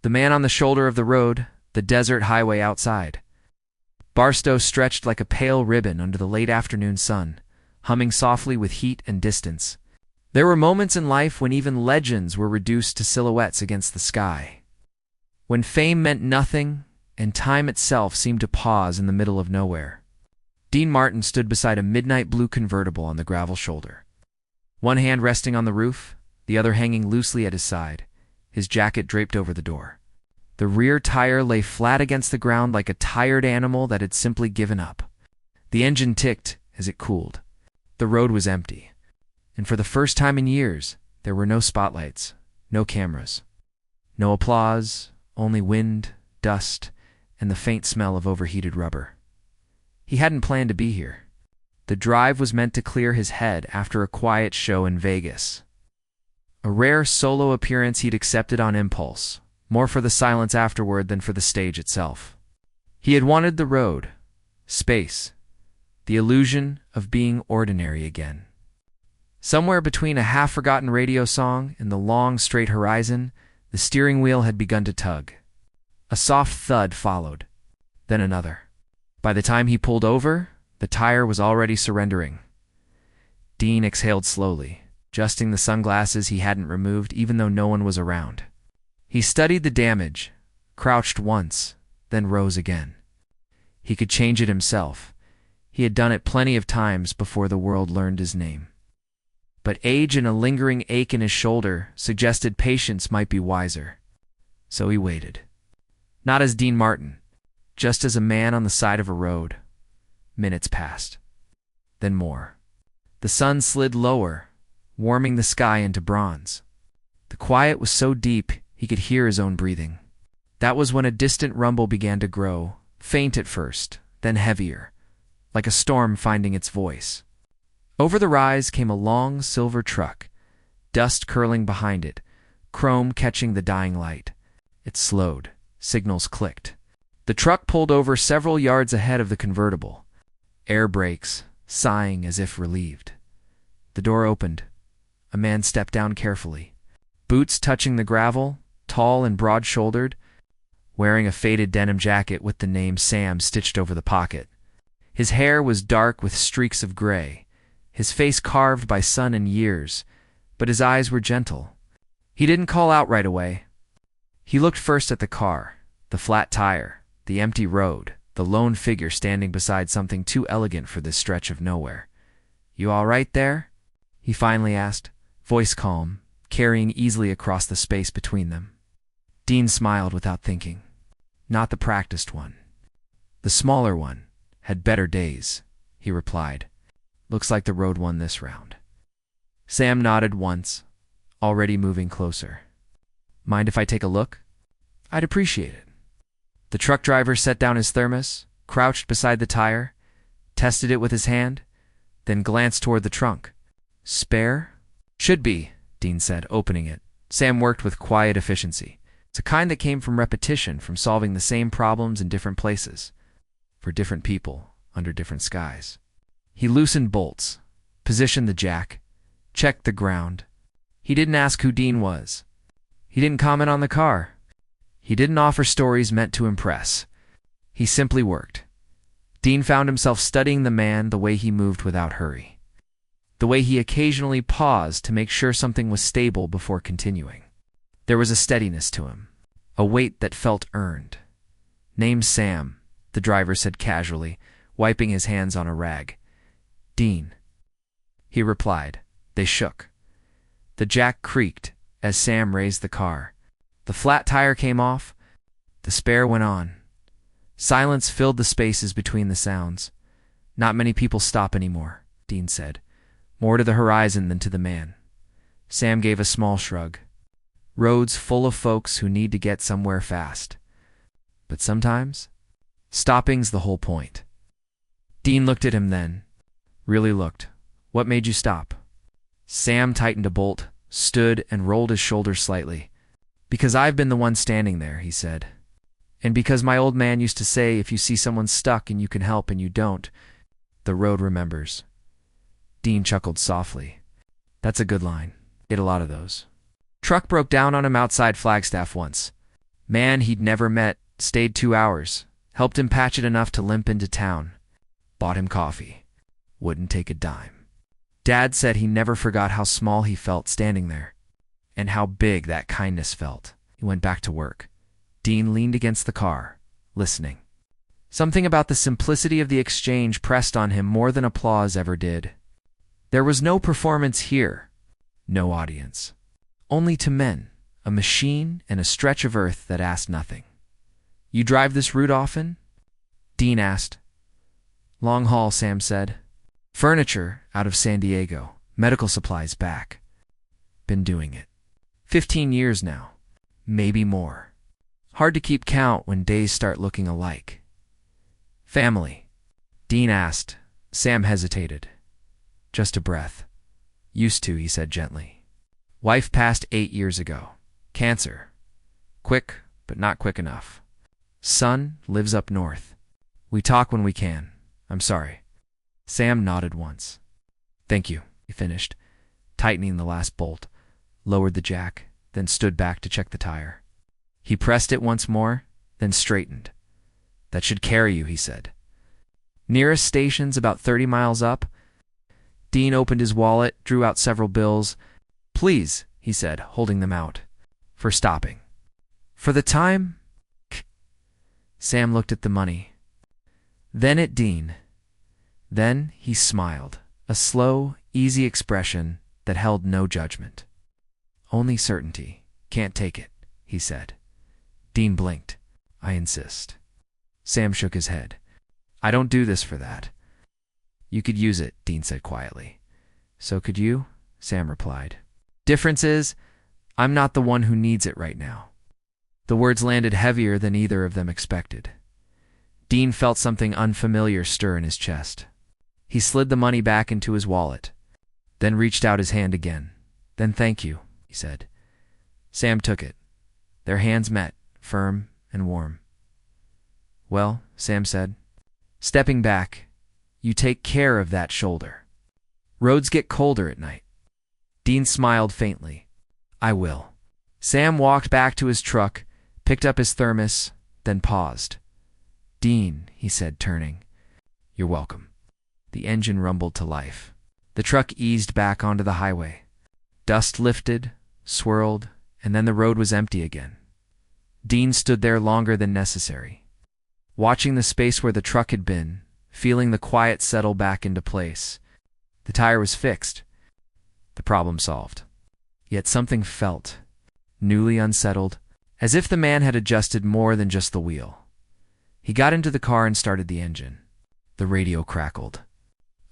The man on the shoulder of the road, the desert highway outside. Barstow stretched like a pale ribbon under the late afternoon sun, humming softly with heat and distance. There were moments in life when even legends were reduced to silhouettes against the sky. When fame meant nothing, and time itself seemed to pause in the middle of nowhere. Dean Martin stood beside a midnight blue convertible on the gravel shoulder. One hand resting on the roof, the other hanging loosely at his side, his jacket draped over the door. The rear tire lay flat against the ground like a tired animal that had simply given up. The engine ticked as it cooled. The road was empty. And for the first time in years, there were no spotlights, no cameras. No applause, only wind, dust, and the faint smell of overheated rubber. He hadn't planned to be here. The drive was meant to clear his head after a quiet show in Vegas. A rare solo appearance he'd accepted on impulse, more for the silence afterward than for the stage itself. He had wanted the road, space, the illusion of being ordinary again. Somewhere between a half-forgotten radio song and the long, straight horizon, the steering wheel had begun to tug. A soft thud followed, then another. By the time he pulled over, the tire was already surrendering. Dean exhaled slowly, adjusting the sunglasses he hadn't removed even though no one was around. He studied the damage, crouched once, then rose again. He could change it himself. He had done it plenty of times before the world learned his name. But age and a lingering ache in his shoulder suggested patience might be wiser. So he waited. Not as Dean Martin, just as a man on the side of a road. Minutes passed. Then more. The sun slid lower, warming the sky into bronze. The quiet was so deep he could hear his own breathing. That was when a distant rumble began to grow, faint at first, then heavier, like a storm finding its voice. Over the rise came a long silver truck, dust curling behind it, chrome catching the dying light. It slowed. Signals clicked. The truck pulled over several yards ahead of the convertible. Air brakes, sighing as if relieved. The door opened. A man stepped down carefully. Boots touching the gravel, tall and broad-shouldered, wearing a faded denim jacket with the name Sam stitched over the pocket. His hair was dark with streaks of gray, his face carved by sun and years, but his eyes were gentle. He didn't call out right away. He looked first at the car, the flat tire, the empty road, the lone figure standing beside something too elegant for this stretch of nowhere. "You all right there?" he finally asked, voice calm, carrying easily across the space between them. Dean smiled without thinking. Not the practiced one. The smaller one had better days, he replied. Looks like the road won this round. Sam nodded once, already moving closer. Mind if I take a look? I'd appreciate it. The truck driver set down his thermos, crouched beside the tire, tested it with his hand, then glanced toward the trunk. Spare? Should be, Dean said, opening it. Sam worked with quiet efficiency. It's a kind that came from repetition, from solving the same problems in different places, for different people, under different skies. He loosened bolts, positioned the jack, checked the ground. He didn't ask who Dean was. He didn't comment on the car. He didn't offer stories meant to impress. He simply worked. Dean found himself studying the man, the way he moved without hurry, the way he occasionally paused to make sure something was stable before continuing. There was a steadiness to him, a weight that felt earned. Name's Sam, the driver said casually, wiping his hands on a rag. Dean, he replied. They shook. The jack creaked as Sam raised the car. The flat tire came off. The spare went on. Silence filled the spaces between the sounds. Not many people stop anymore, Dean said. More to the horizon than to the man. Sam gave a small shrug. Roads full of folks who need to get somewhere fast. But sometimes, stopping's the whole point. Dean looked at him then. Really looked. What made you stop? Sam tightened a bolt, stood, and rolled his shoulders slightly. Because I've been the one standing there, he said. And because my old man used to say, if you see someone stuck and you can help and you don't, the road remembers. Dean chuckled softly. That's a good line. Get a lot of those. Truck broke down on him outside Flagstaff once. Man he'd never met, stayed 2 hours, helped him patch it enough to limp into town, bought him coffee, wouldn't take a dime. Dad said he never forgot how small he felt standing there, and how big that kindness felt. He went back to work. Dean leaned against the car, listening. Something about the simplicity of the exchange pressed on him more than applause ever did. There was no performance here, no audience. Only two men, a machine and a stretch of earth that asked nothing. You drive this route often? Dean asked. Long haul, Sam said. Furniture out of San Diego, medical supplies back. Been doing it. 15 years now, maybe more. Hard to keep count when days start looking alike. Family? Dean asked. Sam hesitated. Just a breath. Used to, he said gently. Wife passed 8 years ago. Cancer. Quick, but not quick enough. Son lives up north. We talk when we can. I'm sorry. Sam nodded once. Thank you, he finished, tightening the last bolt, lowered the jack, then stood back to check the tire. He pressed it once more, then straightened. That should carry you, he said. Nearest station's about 30 miles up. Dean opened his wallet, drew out several bills. Please, he said, holding them out. For stopping. For the time? Sam looked at the money. Then at Dean. Then he smiled, a slow, easy expression that held no judgment. Only certainty. Can't take it, he said. Dean blinked. I insist. Sam shook his head. I don't do this for that. You could use it, Dean said quietly. So could you? Sam replied. Difference is, I'm not the one who needs it right now. The words landed heavier than either of them expected. Dean felt something unfamiliar stir in his chest. He slid the money back into his wallet, then reached out his hand again. Then thank you, he said. Sam took it. Their hands met, firm and warm. Well, Sam said, stepping back, you take care of that shoulder. Roads get colder at night. Dean smiled faintly. I will. Sam walked back to his truck, picked up his thermos, then paused. Dean, he said, turning. You're welcome. The engine rumbled to life. The truck eased back onto the highway. Dust lifted, swirled, and then the road was empty again. Dean stood there longer than necessary, watching the space where the truck had been, feeling the quiet settle back into place. The tire was fixed. The problem solved. Yet something felt, newly unsettled, as if the man had adjusted more than just the wheel. He got into the car and started the engine. The radio crackled.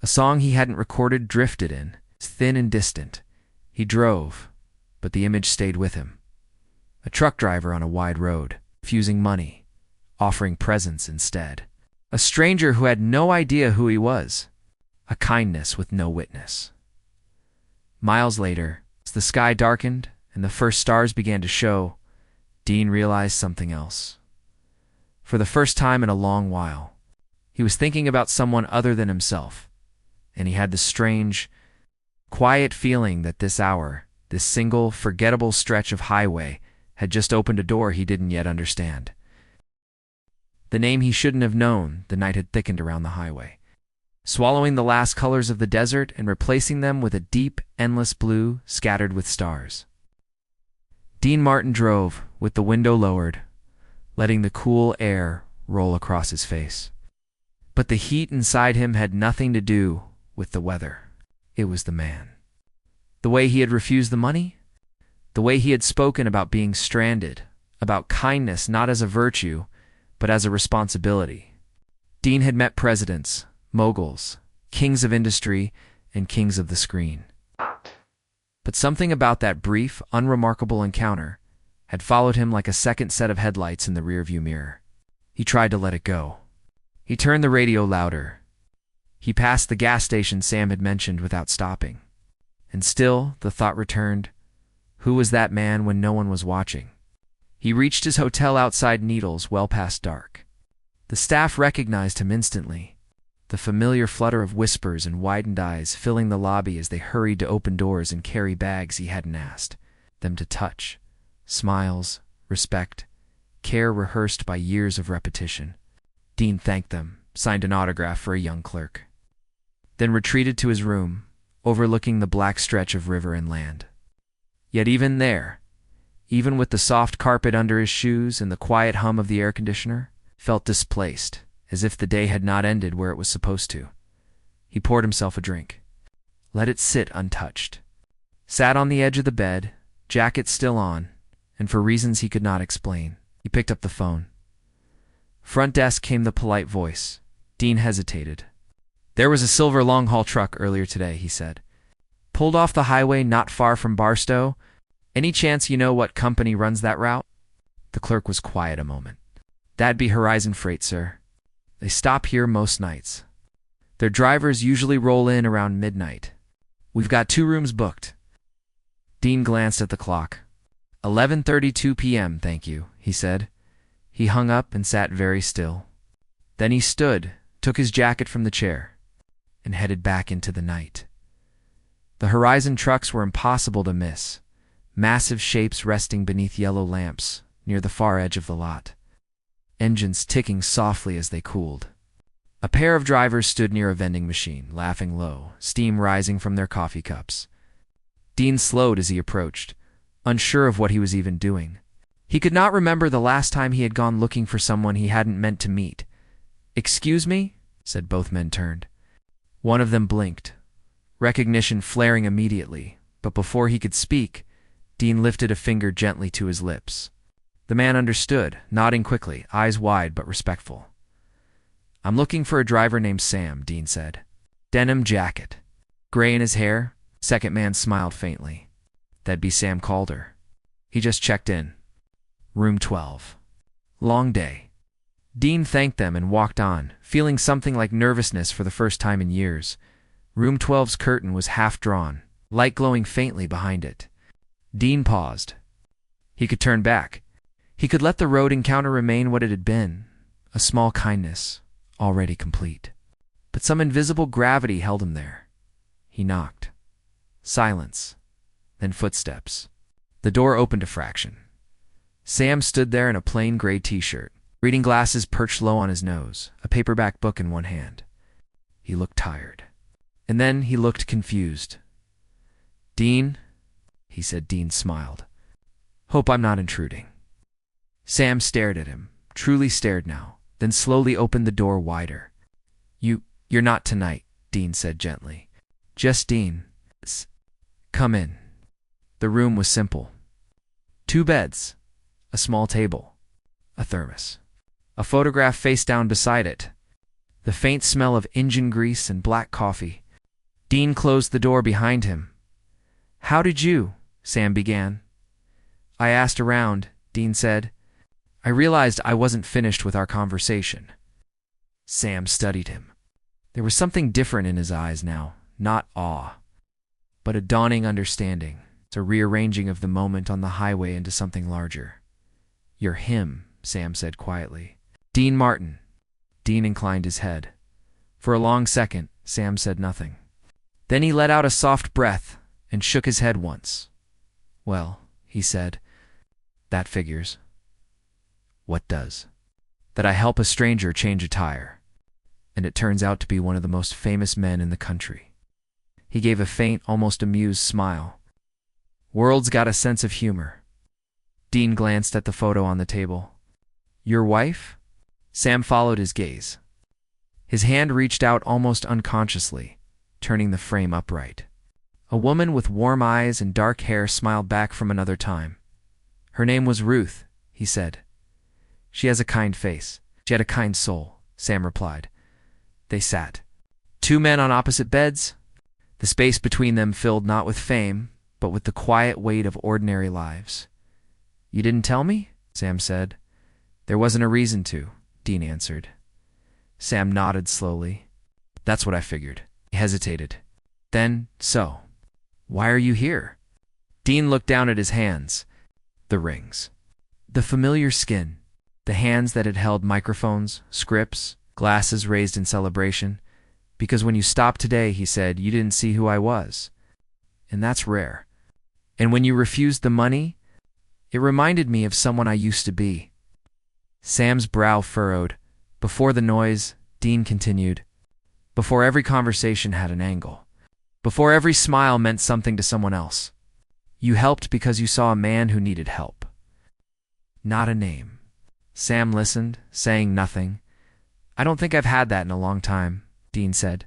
A song he hadn't recorded drifted in, thin and distant. He drove, but the image stayed with him. A truck driver on a wide road, refusing money, offering presents instead. A stranger who had no idea who he was. A kindness with no witness. Miles later, as the sky darkened and the first stars began to show, Dean realized something else. For the first time in a long while, he was thinking about someone other than himself, and he had the strange, quiet feeling that this hour, this single, forgettable stretch of highway, had just opened a door he didn't yet understand. The name he shouldn't have known. The night had thickened around the highway, swallowing the last colors of the desert and replacing them with a deep, endless blue scattered with stars. Dean Martin drove, with the window lowered, letting the cool air roll across his face. But the heat inside him had nothing to do with the weather. It was the man. The way he had refused the money, the way he had spoken about being stranded, about kindness not as a virtue, but as a responsibility. Dean had met presidents, moguls, kings of industry, and kings of the screen. But something about that brief, unremarkable encounter had followed him like a second set of headlights in the rearview mirror. He tried to let it go. He turned the radio louder. He passed the gas station Sam had mentioned without stopping. And still, the thought returned, who was that man when no one was watching? He reached his hotel outside Needles well past dark. The staff recognized him instantly, the familiar flutter of whispers and widened eyes filling the lobby as they hurried to open doors and carry bags he hadn't asked them to touch. Smiles, respect, care rehearsed by years of repetition. Dean thanked them, signed an autograph for a young clerk, then retreated to his room, overlooking the black stretch of river and land. Yet even there, even with the soft carpet under his shoes and the quiet hum of the air conditioner, felt displaced, as if the day had not ended where it was supposed to. He poured himself a drink, let it sit untouched, sat on the edge of the bed, jacket still on, and for reasons he could not explain, he picked up the phone. Front desk came the polite voice. Dean hesitated. "There was a silver long-haul truck earlier today," he said. "Pulled off the highway not far from Barstow. Any chance you know what company runs that route?" The clerk was quiet a moment. "That'd be Horizon Freight, sir. They stop here most nights. Their drivers usually roll in around midnight. We've got 2 rooms booked." Dean glanced at the clock. 11:32 p.m., thank you, he said. He hung up and sat very still. Then he stood, took his jacket from the chair, and headed back into the night. The Horizon trucks were impossible to miss, massive shapes resting beneath yellow lamps near the far edge of the lot, engines ticking softly as they cooled. A pair of drivers stood near a vending machine, laughing low, steam rising from their coffee cups. Dean slowed as he approached, unsure of what he was even doing. He could not remember the last time he had gone looking for someone he hadn't meant to meet. "Excuse me?" said. Both men turned. One of them blinked, recognition flaring immediately, but before he could speak, Dean lifted a finger gently to his lips. The man understood, nodding quickly, eyes wide but respectful. "I'm looking for a driver named Sam," Dean said. "Denim jacket. Gray in his hair." Second man smiled faintly. "That'd be Sam Calder. He just checked in. Room 12. Long day." Dean thanked them and walked on, feeling something like nervousness for the first time in years. Room 12's curtain was half drawn, light glowing faintly behind it. Dean paused. He could turn back. He could let the road encounter remain what it had been, a small kindness, already complete. But some invisible gravity held him there. He knocked. Silence. Then footsteps. The door opened a fraction. Sam stood there in a plain gray t-shirt, reading glasses perched low on his nose, a paperback book in one hand. He looked tired. And then he looked confused. "Dean?" he said. Dean smiled. "Hope I'm not intruding." Sam stared at him, truly stared now, then slowly opened the door wider. You're not tonight," Dean said gently. "Just Dean. Come in." The room was simple. 2 beds, a small table, a thermos, a photograph face down beside it, the faint smell of engine grease and black coffee. Dean closed the door behind him. "How did you?" Sam began. "I asked around," Dean said. "I realized I wasn't finished with our conversation." Sam studied him. There was something different in his eyes now, not awe, but a dawning understanding, a rearranging of the moment on the highway into something larger. "You're him," Sam said quietly. "Dean Martin." Dean inclined his head. For a long second, Sam said nothing. Then he let out a soft breath and shook his head once. "Well," he said, "that figures." "What does?" "That I help a stranger change a tire. And it turns out to be one of the most famous men in the country." He gave a faint, almost amused smile. "World's got a sense of humor." Dean glanced at the photo on the table. "Your wife?" Sam followed his gaze. His hand reached out almost unconsciously, turning the frame upright. A woman with warm eyes and dark hair smiled back from another time. "Her name was Ruth," he said. "She has a kind face. She had a kind soul," Sam replied. They sat. 2 men on opposite beds, the space between them filled not with fame, but with the quiet weight of ordinary lives. "You didn't tell me?" Sam said. "There wasn't a reason to," Dean answered. Sam nodded slowly. "That's what I figured." He hesitated. Then, "So, why are you here?" Dean looked down at his hands. The rings. The familiar skin. The hands that had held microphones, scripts, glasses raised in celebration. "Because when you stopped today," he said, "you didn't see who I was. And that's rare. And when you refused the money, it reminded me of someone I used to be." Sam's brow furrowed. Before the noise, Dean continued. Before every conversation had an angle. Before every smile meant something to someone else. You helped because you saw a man who needed help. Not a name. Sam listened, saying nothing. I don't think I've had that in a long time, Dean said.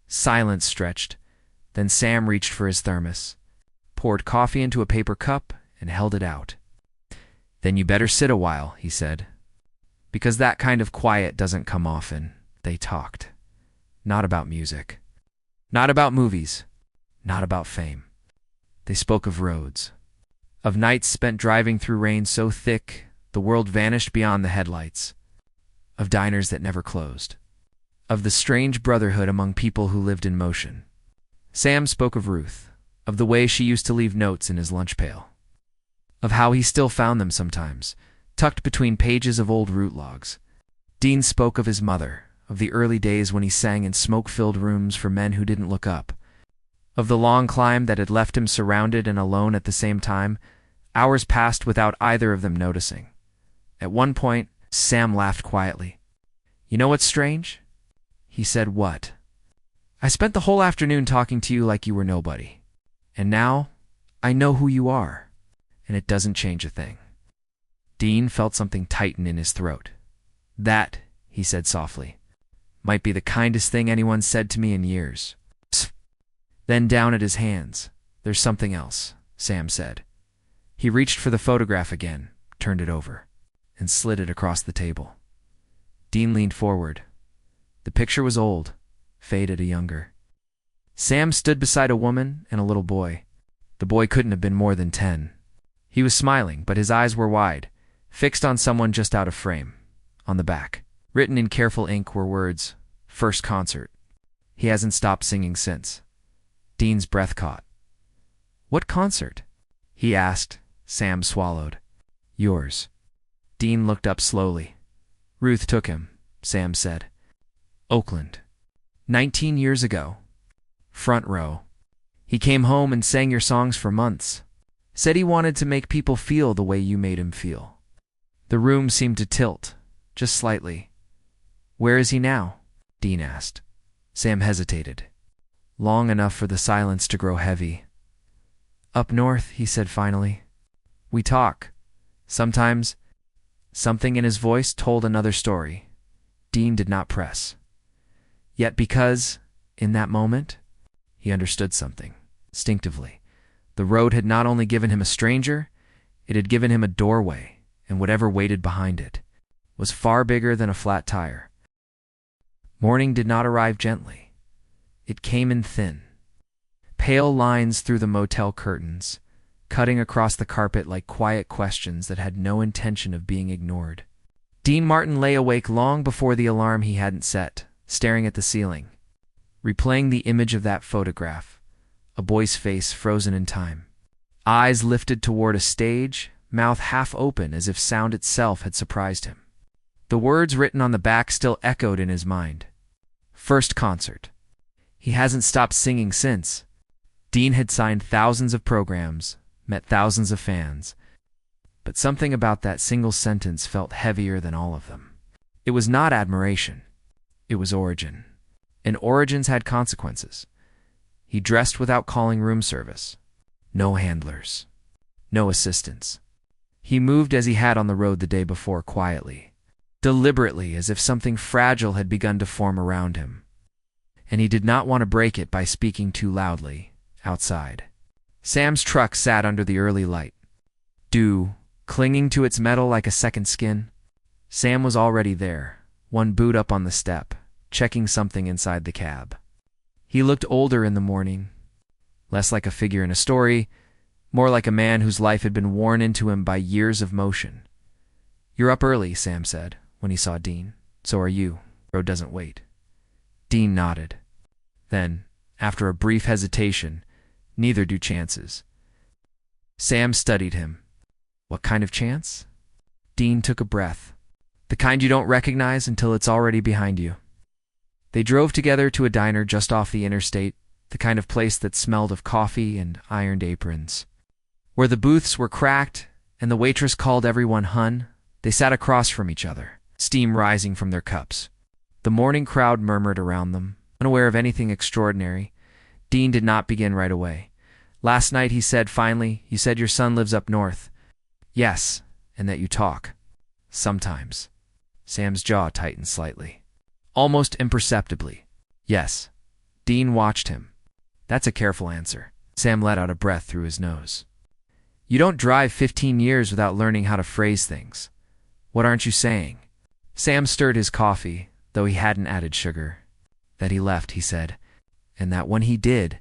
Silence stretched. Then Sam reached for his thermos, poured coffee into a paper cup, and held it out. Then you better sit a while, he said. Because that kind of quiet doesn't come often. They talked. Not about music. Not about movies. Not about fame. They spoke of roads. Of nights spent driving through rain so thick the world vanished beyond the headlights. Of diners that never closed. Of the strange brotherhood among people who lived in motion. Sam spoke of Ruth, of the way she used to leave notes in his lunch pail. Of how he still found them sometimes, tucked between pages of old route logs. Dean spoke of his mother, of the early days when he sang in smoke-filled rooms for men who didn't look up. Of the long climb that had left him surrounded and alone at the same time. Hours passed without either of them noticing. At one point, Sam laughed quietly. You know what's strange? He said, What? I spent the whole afternoon talking to you like you were nobody. And now, I know who you are. And it doesn't change a thing. Dean felt something tighten in his throat. That, he said softly, might be the kindest thing anyone said to me in years. Psst. Then down at his hands. There's something else, Sam said. He reached for the photograph again, turned it over, and slid it across the table. Dean leaned forward. The picture was old, faded a younger. Sam stood beside a woman and a little boy. The boy couldn't have been more than 10. He was smiling, but his eyes were wide, fixed on someone just out of frame. On the back, written in careful ink, were words, First concert. He hasn't stopped singing since. Dean's breath caught. What concert? He asked. Sam swallowed. Yours. Dean looked up slowly. Ruth took him, Sam said. Oakland. 19 years ago. Front row. He came home and sang your songs for months. Said he wanted to make people feel the way you made him feel. The room seemed to tilt, just slightly. Where is he now? Dean asked. Sam hesitated. Long enough for the silence to grow heavy. Up north, he said finally. We talk. Sometimes. Something in his voice told another story. Dean did not press. Yet because, in that moment, he understood something, instinctively. The road had not only given him a stranger, it had given him a doorway, and whatever waited behind it was far bigger than a flat tire. Morning did not arrive gently. It came in thin. Pale lines through the motel curtains, cutting across the carpet like quiet questions that had no intention of being ignored. Dean Martin lay awake long before the alarm he hadn't set, staring at the ceiling, replaying the image of that photograph, a boy's face frozen in time. Eyes lifted toward a stage, mouth half open as if sound itself had surprised him. The words written on the back still echoed in his mind. First concert. He hasn't stopped singing since. Dean had signed thousands of programs, met thousands of fans, but something about that single sentence felt heavier than all of them. It was not admiration. It was origin. And origins had consequences. He dressed without calling room service. No handlers. No assistants. He moved as he had on the road the day before, quietly, deliberately, as if something fragile had begun to form around him. And he did not want to break it by speaking too loudly, outside. Sam's truck sat under the early light. Dew, clinging to its metal like a second skin. Sam was already there, one boot up on the step, checking something inside the cab. He looked older in the morning, less like a figure in a story, more like a man whose life had been worn into him by years of motion. You're up early, Sam said, when he saw Dean. So are you. Road doesn't wait. Dean nodded. Then, after a brief hesitation, neither do chances. Sam studied him. What kind of chance? Dean took a breath. The kind you don't recognize until it's already behind you. They drove together to a diner just off the interstate, the kind of place that smelled of coffee and ironed aprons. Where the booths were cracked and the waitress called everyone hun, They sat across from each other, steam rising from their cups. The morning crowd murmured around them, unaware of anything extraordinary. Dean did not begin right away. "Last night," he said finally, "you said your son lives up north." "Yes, and that you talk. Sometimes." Sam's jaw tightened slightly. Almost imperceptibly. "Yes." Dean watched him. "That's a careful answer." Sam let out a breath through his nose. "You don't drive 15 years without learning how to phrase things. What aren't you saying?" Sam stirred his coffee, though he hadn't added sugar. "That he left," he said, "and that when he did,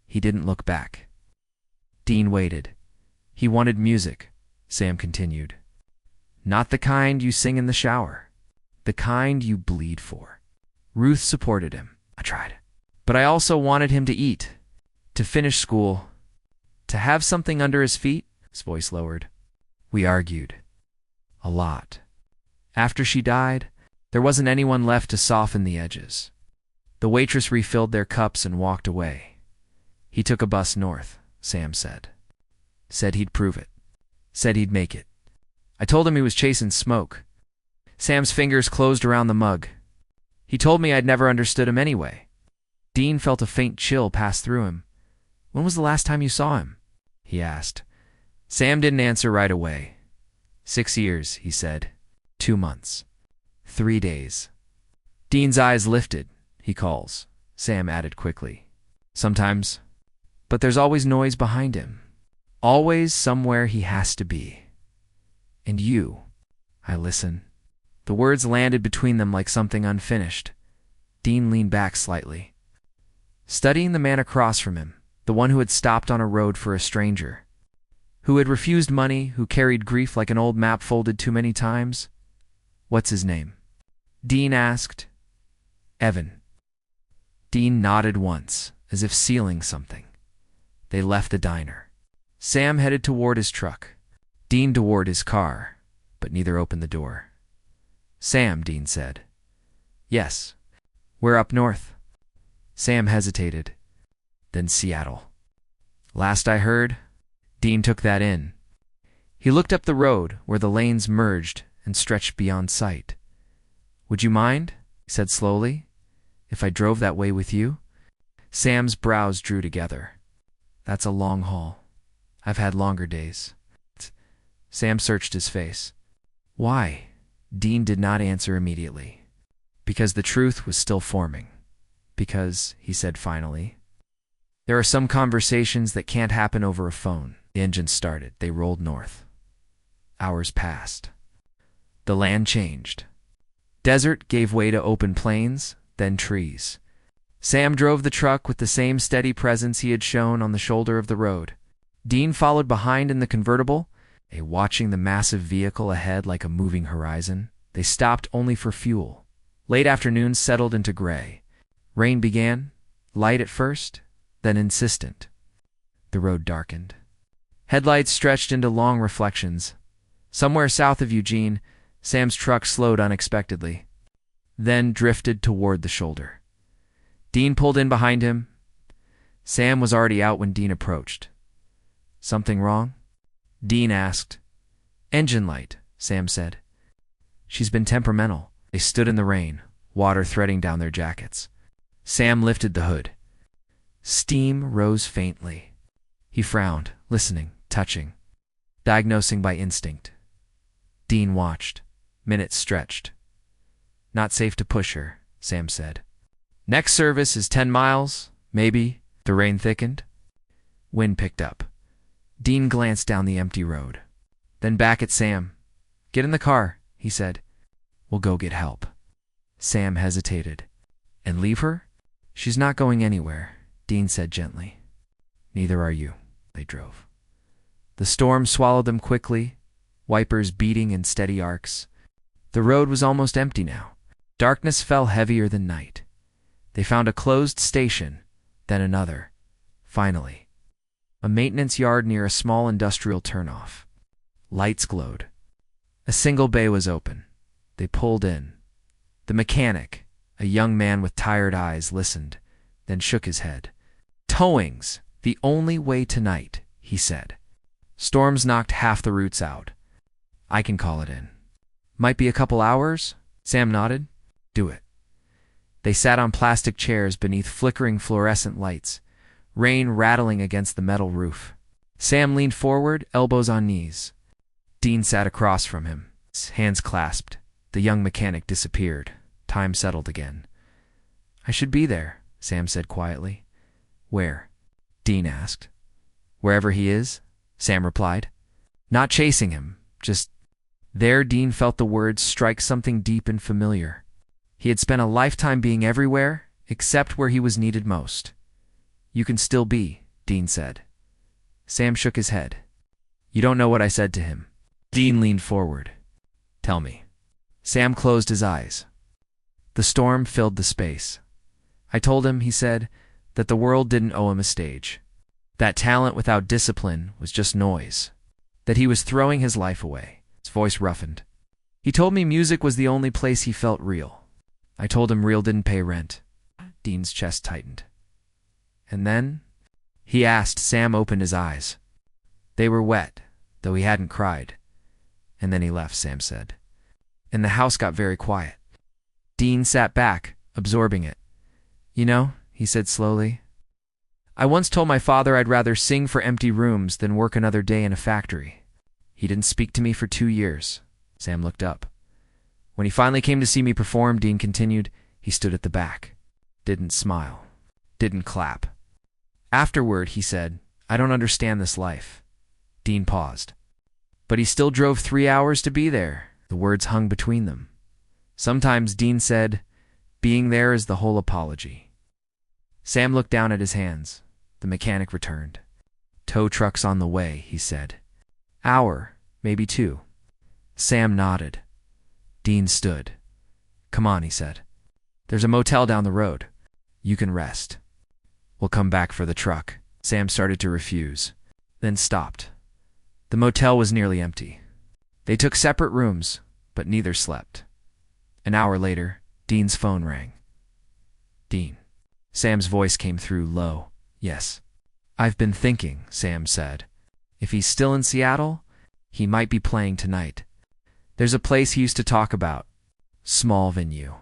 he didn't look back." Dean waited. "He wanted music," Sam continued. "Not the kind you sing in the shower. The kind you bleed for." Ruth supported him. "I tried. But I also wanted him to eat, to finish school, to have something under his feet." His voice lowered. "We argued. A lot. After she died, there wasn't anyone left to soften the edges. The waitress refilled their cups and walked away. He took a bus north," Sam said. "Said he'd prove it. Said he'd make it. I told him he was chasing smoke." Sam's fingers closed around the mug. "He told me I'd never understood him anyway." Dean felt a faint chill pass through him. "When was the last time you saw him?" he asked. Sam didn't answer right away. 6 years, he said. 2 months. 3 days. Dean's eyes lifted. "He calls," Sam added quickly. "Sometimes. But there's always noise behind him. Always somewhere he has to be. And you." "I listen." The words landed between them like something unfinished. Dean leaned back slightly, studying the man across from him, the one who had stopped on a road for a stranger, who had refused money, who carried grief like an old map folded too many times. "What's his name?" Dean asked. "Evan." Dean nodded once, as if sealing something. They left the diner. Sam headed toward his truck, Dean toward his car, but neither opened the door. "Sam," Dean said. "Yes." "We're up north." Sam hesitated. "Then Seattle." "Last I heard." Dean took that in. He looked up the road where the lanes merged and stretched beyond sight. "Would you mind," he said slowly, "if I drove that way with you?" Sam's brows drew together. "That's a long haul. I've had longer days." Sam searched his face. "Why?" Dean did not answer immediately. "Because the truth was still forming. Because," he said finally, "there are some conversations that can't happen over a phone." The engine started. They rolled north. Hours passed. The land changed. Desert gave way to open plains, then trees. Sam drove the truck with the same steady presence he had shown on the shoulder of the road. Dean followed behind in the convertible, watching the massive vehicle ahead like a moving horizon. They stopped only for fuel. Late afternoon settled into gray. Rain began, light at first, then insistent. The road darkened. Headlights stretched into long reflections. Somewhere south of Eugene, Sam's truck slowed unexpectedly, then drifted toward the shoulder. Dean pulled in behind him. Sam was already out when Dean approached. "Something wrong?" Dean asked. "Engine light," Sam said. "She's been temperamental." They stood in the rain, water threading down their jackets. Sam lifted the hood. Steam rose faintly. He frowned, listening, touching, diagnosing by instinct. Dean watched. Minutes stretched. "Not safe to push her," Sam said. "Next service is 10 miles, maybe." The rain thickened. Wind picked up. Dean glanced down the empty road, then back at Sam. "Get in the car," he said. "We'll go get help." Sam hesitated. "And leave her?" "She's not going anywhere," Dean said gently. "Neither are you." They drove. The storm swallowed them quickly, wipers beating in steady arcs. The road was almost empty now. Darkness fell heavier than night. They found a closed station, then another. Finally, a maintenance yard near a small industrial turnoff. Lights glowed. A single bay was open. They pulled in. The mechanic, a young man with tired eyes, listened, then shook his head. "Towing's the only way tonight," he said. "Storms knocked half the routes out. I can call it in." Might be a couple hours? Sam nodded. Do it. They sat on plastic chairs beneath flickering fluorescent lights, rain rattling against the metal roof. Sam leaned forward, elbows on knees. Dean sat across from him, hands clasped. The young mechanic disappeared. Time settled again. I should be there, Sam said quietly. Where? Dean asked. Wherever he is, Sam replied. Not chasing him, just there. Dean felt the words strike something deep and familiar. He had spent a lifetime being everywhere, except where he was needed most. You can still be, Dean said. Sam shook his head. You don't know what I said to him. Dean leaned forward. Tell me. Sam closed his eyes. The storm filled the space. I told him, he said, that the world didn't owe him a stage. That talent without discipline was just noise. That he was throwing his life away. His voice roughened. He told me music was the only place he felt real. I told him real didn't pay rent. Dean's chest tightened. And then? He asked. Sam opened his eyes. They were wet, though he hadn't cried. And then he left, Sam said. And the house got very quiet. Dean sat back, absorbing it. You know, he said slowly, I once told my father I'd rather sing for empty rooms than work another day in a factory. He didn't speak to me for 2 years. Sam looked up. When he finally came to see me perform, Dean continued, he stood at the back. Didn't smile. Didn't clap. Afterward, he said, I don't understand this life. Dean paused. But he still drove 3 hours to be there. The words hung between them. Sometimes, Dean said, being there is the whole apology. Sam looked down at his hands. The mechanic returned. Tow truck's on the way, he said. Hour, maybe 2. Sam nodded. Dean stood. Come on, he said. There's a motel down the road. You can rest. We'll come back for the truck. Sam started to refuse, then stopped. The motel was nearly empty. They took separate rooms, but neither slept. An hour later, Dean's phone rang. Dean. Sam's voice came through low. Yes. I've been thinking, Sam said. If he's still in Seattle, he might be playing tonight. There's a place he used to talk about. Small venue.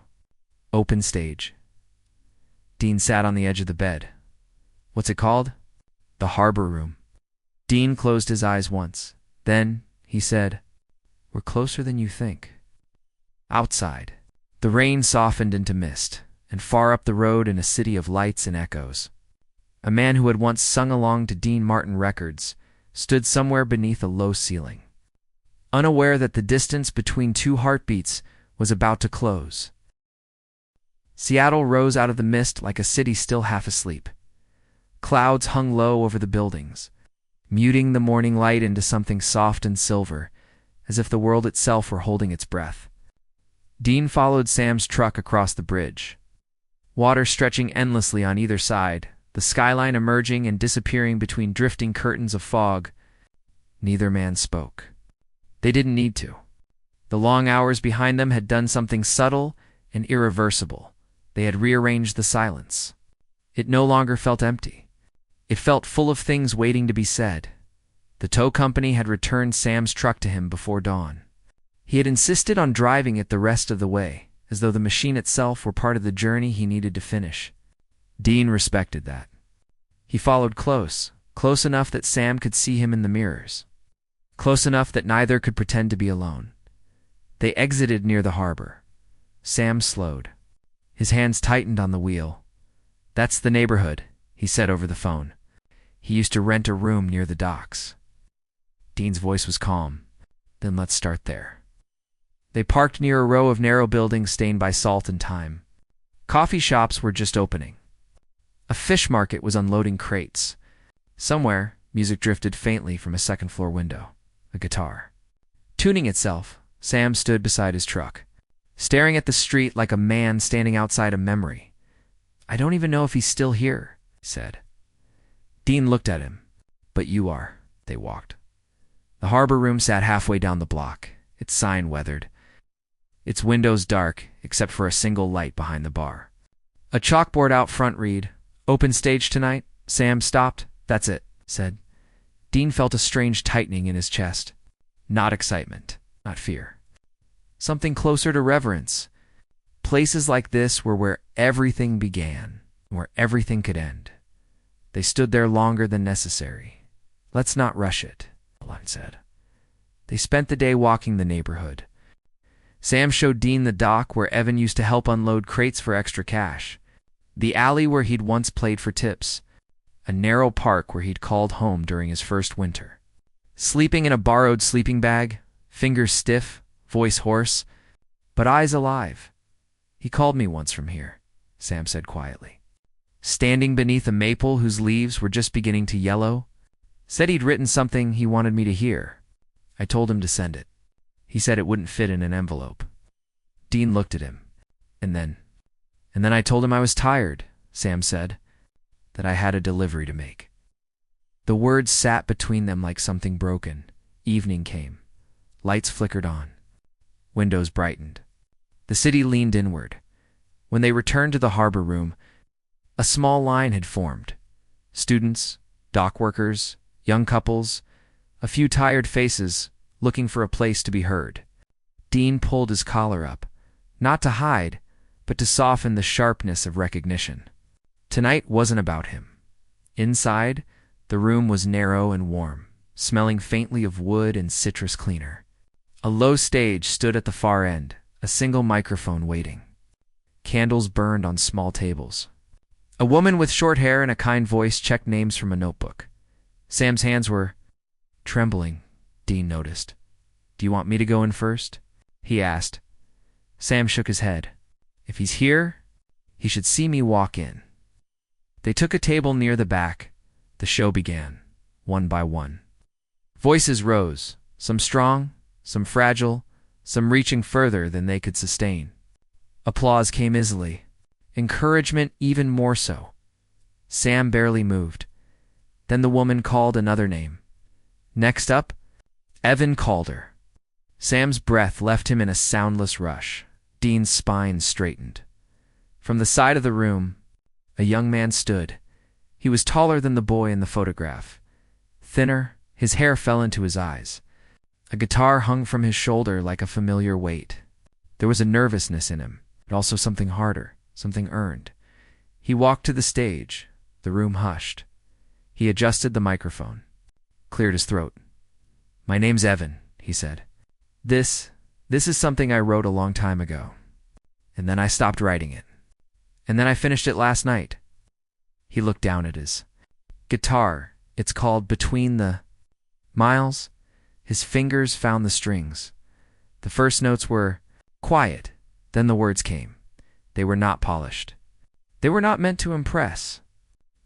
Open stage. Dean sat on the edge of the bed. What's it called? The Harbor Room. Dean closed his eyes once. Then, he said, We're closer than you think. Outside, the rain softened into mist, and far up the road in a city of lights and echoes, a man who had once sung along to Dean Martin records stood somewhere beneath a low ceiling, unaware that the distance between 2 heartbeats was about to close. Seattle rose out of the mist like a city still half asleep. Clouds hung low over the buildings, muting the morning light into something soft and silver, as if the world itself were holding its breath. Dean followed Sam's truck across the bridge. Water stretching endlessly on either side, the skyline emerging and disappearing between drifting curtains of fog. Neither man spoke. They didn't need to. The long hours behind them had done something subtle and irreversible. They had rearranged the silence. It no longer felt empty. It felt full of things waiting to be said. The tow company had returned Sam's truck to him before dawn. He had insisted on driving it the rest of the way, as though the machine itself were part of the journey he needed to finish. Dean respected that. He followed close enough that Sam could see him in the mirrors, close enough that neither could pretend to be alone. They exited near the harbor. Sam slowed. His hands tightened on the wheel. That's the neighborhood, he said over the phone. He used to rent a room near the docks. Dean's voice was calm. Then let's start there. They parked near a row of narrow buildings stained by salt and time. Coffee shops were just opening. A fish market was unloading crates. Somewhere, music drifted faintly from a second-floor window. A guitar. Tuning itself, Sam stood beside his truck, staring at the street like a man standing outside a memory. I don't even know if he's still here, he said. Dean looked at him. But you are. They walked. The harbor room sat halfway down the block, its sign weathered, its windows dark except for a single light behind the bar. A chalkboard out front read, Open stage tonight. Sam stopped. That's it, said. Dean felt a strange tightening in his chest. Not excitement, not fear. something closer to reverence. Places like this were where everything began, where everything could end. They stood there longer than necessary. "Let's not rush it," Line said. They spent the day walking the neighborhood. Sam showed Dean the dock where Evan used to help unload crates for extra cash, the alley where he'd once played for tips, a narrow park where he'd called home during his first winter. Sleeping in a borrowed sleeping bag, fingers stiff, voice hoarse, but eyes alive. "He called me once from here," Sam said quietly. Standing beneath a maple whose leaves were just beginning to yellow, said he'd written something he wanted me to hear. I told him to send it. He said it wouldn't fit in an envelope. Dean looked at him. And then I told him I was tired," Sam said, "that I had a delivery to make." The words sat between them like something broken. Evening came. Lights flickered on. Windows brightened. The city leaned inward. When they returned to the harbor room, a small line had formed. Students, dock workers, young couples, a few tired faces looking for a place to be heard. Dean pulled his collar up, not to hide, but to soften the sharpness of recognition. Tonight wasn't about him. Inside, the room was narrow and warm, smelling faintly of wood and citrus cleaner. A low stage stood at the far end, a single microphone waiting. Candles burned on small tables. A woman with short hair and a kind voice checked names from a notebook. Sam's hands were trembling, Dean noticed. "Do you want me to go in first?" he asked. Sam shook his head. "If he's here, he should see me walk in." They took a table near the back. The show began, one by one. Voices rose, some strong, some fragile, some reaching further than they could sustain. Applause came easily, encouragement even more so. Sam barely moved. Then the woman called another name. Next up, Evan called her. Sam's breath left him in a soundless rush. Dean's spine straightened. From the side of the room, a young man stood. He was taller than the boy in the photograph. Thinner, his hair fell into his eyes. A guitar hung from his shoulder like a familiar weight. There was a nervousness in him, but also something harder, something earned. He walked to the stage. The room hushed. He adjusted the microphone, cleared his throat. "My name's Evan," he said. This is something I wrote a long time ago. And then I stopped writing it. And then I finished it last night." He looked down at his guitar. It's called Between the Miles. His fingers found the strings. The first notes were quiet. Then the words came. They were not polished. They were not meant to impress.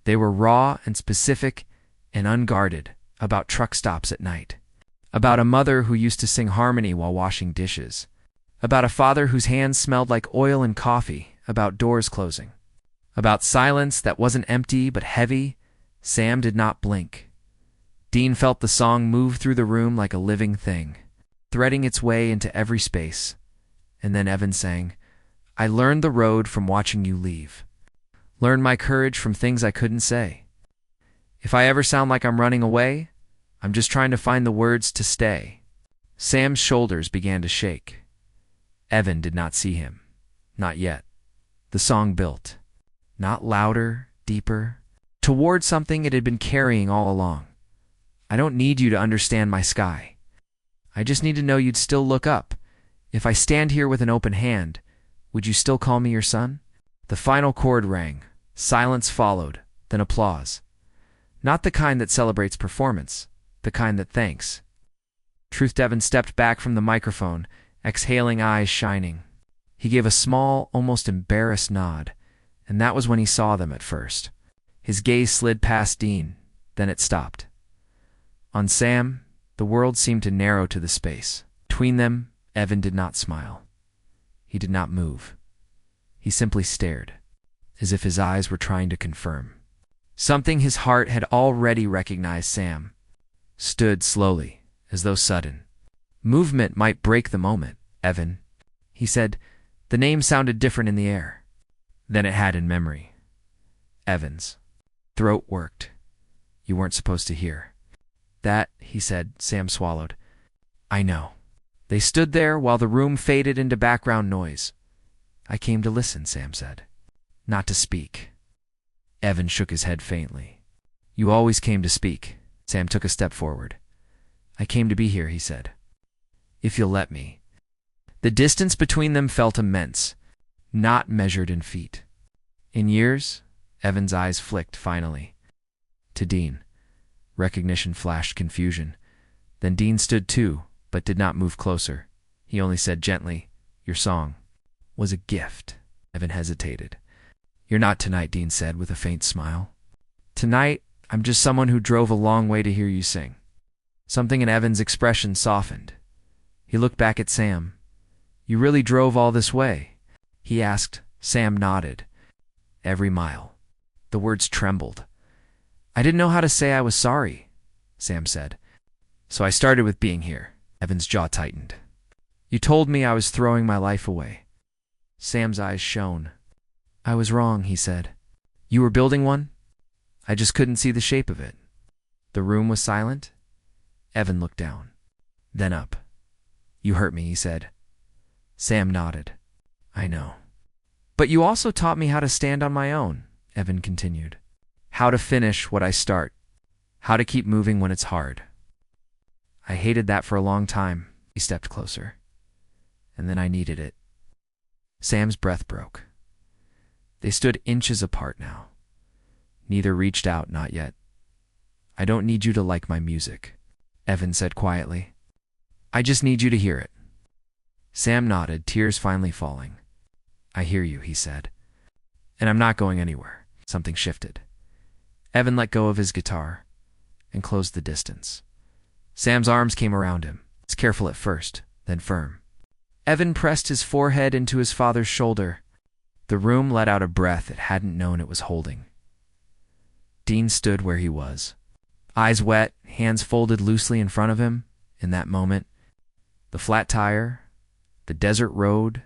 They were raw and specific and unguarded, about truck stops at night. About a mother who used to sing harmony while washing dishes. About a father whose hands smelled like oil and coffee. About doors closing. About silence that wasn't empty but heavy. Sam did not blink. Dean felt the song move through the room like a living thing, threading its way into every space. And then Evan sang, "I learned the road from watching you leave. Learned my courage from things I couldn't say. If I ever sound like I'm running away, I'm just trying to find the words to stay." Sam's shoulders began to shake. Evan did not see him. Not yet. The song built. Not louder, deeper. Toward something it had been carrying all along. "I don't need you to understand my sky. I just need to know you'd still look up. If I stand here with an open hand, would you still call me your son?" The final chord rang. Silence followed, then applause. Not the kind that celebrates performance, the kind that thanks. Truth Devon stepped back from the microphone, exhaling, eyes shining. He gave a small, almost embarrassed nod, and that was when he saw them at first. His gaze slid past Dean, then it stopped. On Sam, the world seemed to narrow to the space. Between them, Evan did not smile. He did not move. He simply stared, as if his eyes were trying to confirm. Something his heart had already recognized. Sam stood slowly, as though sudden. Movement might break the moment. "Evan," he said. The name sounded different in the air than it had in memory. Evans. Throat worked. "You weren't supposed to hear." "That," he said. Sam swallowed. "I know. They stood there while the room faded into background noise. "I came to listen," Sam said. "Not to speak." Evan shook his head faintly. "You always came to speak." Sam took a step forward. "I came to be here," he said. "If you'll let me." The distance between them felt immense, not measured in feet. In years, Evan's eyes flicked finally. To Dean. Recognition flashed confusion. Then Dean stood too, but did not move closer. He only said gently, "Your song was a gift." Evan hesitated. "You're not tonight," Dean said with a faint smile. "Tonight, I'm just someone who drove a long way to hear you sing." Something in Evan's expression softened. He looked back at Sam. "You really drove all this way?" he asked. Sam nodded. "Every mile." The words trembled. "I didn't know how to say I was sorry," Sam said. "So I started with being here." Evan's jaw tightened. "You told me I was throwing my life away." Sam's eyes shone. "I was wrong," he said. "You were building one? I just couldn't see the shape of it." The room was silent. Evan looked down, then up. "You hurt me," he said. Sam nodded. "I know." "But you also taught me how to stand on my own," Evan continued. "How to finish what I start. How to keep moving when it's hard." "I hated that for a long time." He stepped closer. "And then I needed it." Sam's breath broke. They stood inches apart now. Neither reached out, not yet. "I don't need you to like my music," Evan said quietly. "I just need you to hear it." Sam nodded, tears finally falling. "I hear you," he said. "And I'm not going anywhere." Something shifted. Evan let go of his guitar and closed the distance. Sam's arms came around him. He was careful at first, then firm. Evan pressed his forehead into his father's shoulder. The room let out a breath it hadn't known it was holding. Dean stood where he was, eyes wet, hands folded loosely in front of him. In that moment, the flat tire, the desert road,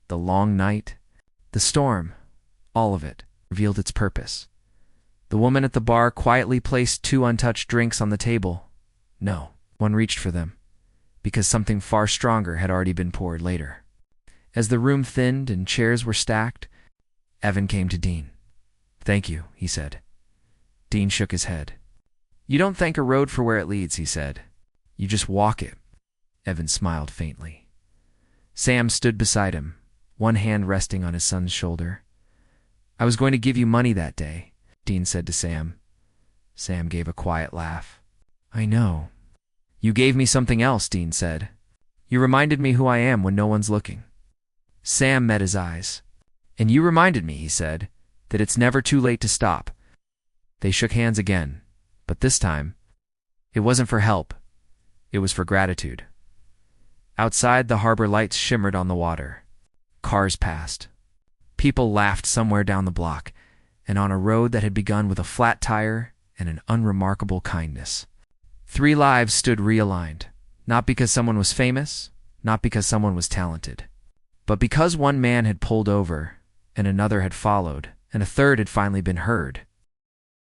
the long night, the storm, all of it revealed its purpose. The woman at the bar quietly placed 2 untouched drinks on the table. No, one reached for them, because something far stronger had already been poured later. As the room thinned and chairs were stacked, Evan came to Dean. "Thank you," he said. Dean shook his head. "You don't thank a road for where it leads," he said. "You just walk it." Evan smiled faintly. Sam stood beside him, one hand resting on his son's shoulder. "I was going to give you money that day," Dean said to Sam. Sam gave a quiet laugh. "I know." "You gave me something else," Dean said. "You reminded me who I am when no one's looking." Sam met his eyes. "And you reminded me," he said, "that it's never too late to stop." They shook hands again, but this time, it wasn't for help. It was for gratitude. Outside, the harbor lights shimmered on the water. Cars passed. People laughed somewhere down the block, and on a road that had begun with a flat tire and an unremarkable kindness. 3 lives stood realigned, not because someone was famous, not because someone was talented, but because one man had pulled over, and another had followed, and a third had finally been heard.